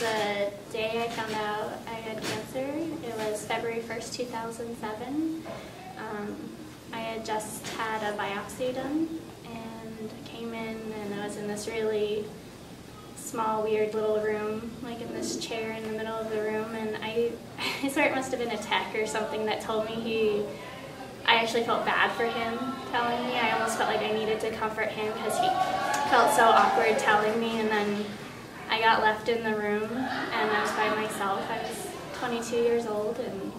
the day I found out I had cancer. It was February 1st, 2007. I had just had a biopsy done, and I came in and I was in this really small, weird little room, like in this chair in the middle of the room, and I swear it must have been a tech or something that told me I actually felt bad for him telling me. I almost felt like I needed to comfort him because he felt so awkward telling me, and then I got left in the room and I was by myself. I was 22 years old, and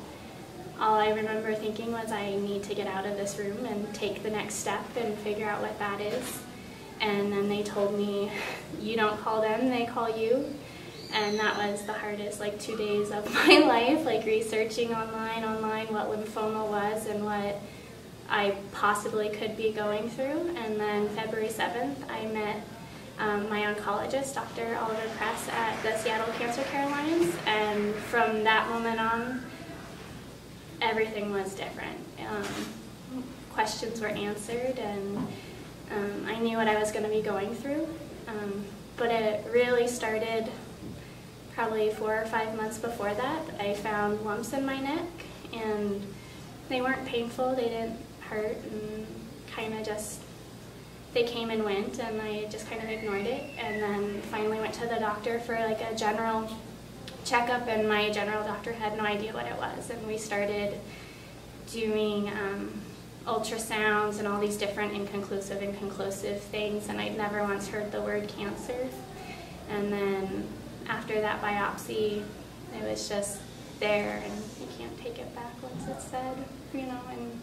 all I remember thinking was I need to get out of this room and take the next step and figure out what that is. And then they told me, you don't call them, they call you. And that was the hardest, like, 2 days of my life, like researching online what lymphoma was and what I possibly could be going through. And then February 7th, I met my oncologist, Dr. Oliver Press, at the Seattle Cancer Care Alliance. And from that moment on, everything was different. Questions were answered, and I knew what I was going to be going through. But it really started probably 4 or 5 months before that. I found lumps in my neck, and they weren't painful, they didn't hurt, and kind of just, they came and went, and I just kind of ignored it. And then finally went to the doctor for like a general checkup, and my general doctor had no idea what it was, and we started doing ultrasounds and all these different inconclusive and conclusive things, and I'd never once heard the word cancer. And then after that biopsy, it was just there, and you can't take it back once it's said, you know. And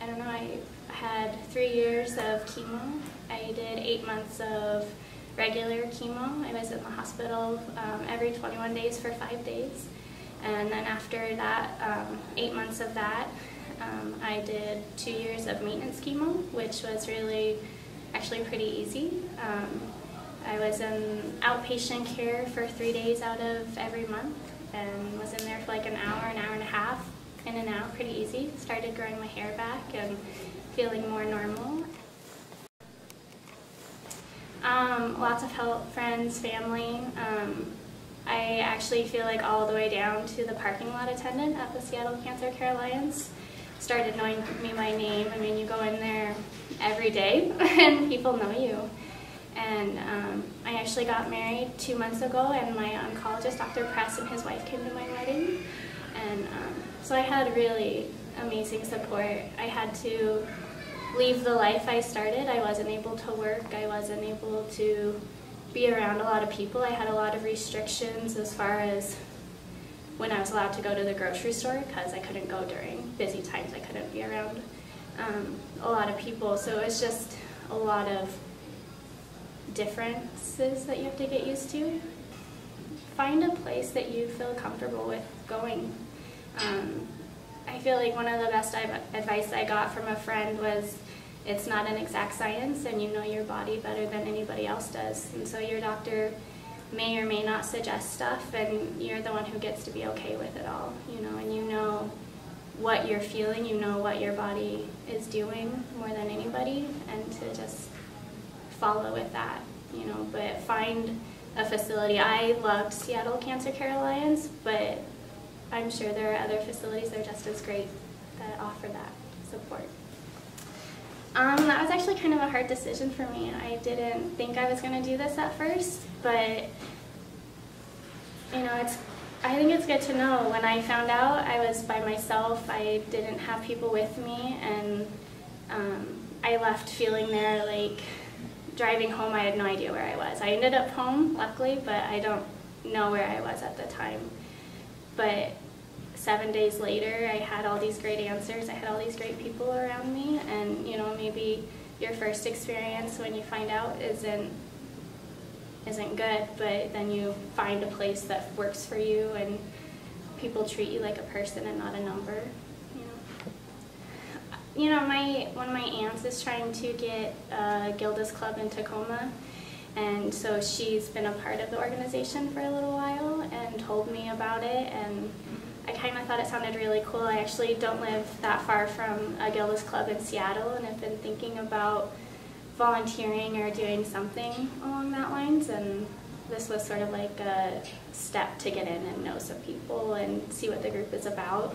I don't know, I had 3 years of chemo. I did 8 months of regular chemo. I was in the hospital every 21 days for 5 days. And then after that, 8 months of that, I did 2 years of maintenance chemo, which was really actually pretty easy. I was in outpatient care for 3 days out of every month, and was in there for like an hour and a half, in and out, pretty easy. Started growing my hair back and feeling more normal. Lots of help, friends, family. I actually feel like all the way down to the parking lot attendant at the Seattle Cancer Care Alliance started knowing me by name. I mean, you go in there every day and people know you. And I actually got married 2 months ago, and my oncologist, Dr. Press, and his wife came to my wedding. And so I had really amazing support. I had to leave the life I started. I wasn't able to work. I wasn't able to be around a lot of people. I had a lot of restrictions as far as when I was allowed to go to the grocery store, because I couldn't go during busy times. I couldn't be around a lot of people. So it was just a lot of differences that you have to get used to. Find a place that you feel comfortable with going. I feel like one of the best advice I got from a friend was, it's not an exact science, and you know your body better than anybody else does. And so your doctor may or may not suggest stuff, and you're the one who gets to be okay with it all, you know, and you know what you're feeling, you know what your body is doing more than anybody, and to just follow with that, you know. But find a facility. I loved Seattle Cancer Care Alliance, but I'm sure there are other facilities that are just as great that offer that support. That was actually kind of a hard decision for me. I didn't think I was going to do this at first, but you know, I think it's good to know. When I found out, I was by myself. I didn't have people with me, and I left feeling there like driving home. I had no idea where I was. I ended up home, luckily, but I don't know where I was at the time. But 7 days later, I had all these great answers. I had all these great people around me, and you know, maybe your first experience when you find out isn't good, but then you find a place that works for you, and people treat you like a person and not a number. You know, one of my aunts is trying to get Gilda's club in Tacoma, and so she's been a part of the organization for a little while and told me about it, and I kind of thought it sounded really cool. I actually don't live that far from a Gilda's club in Seattle, and I've been thinking about volunteering or doing something along that lines, and this was sort of like a step to get in and know some people and see what the group is about.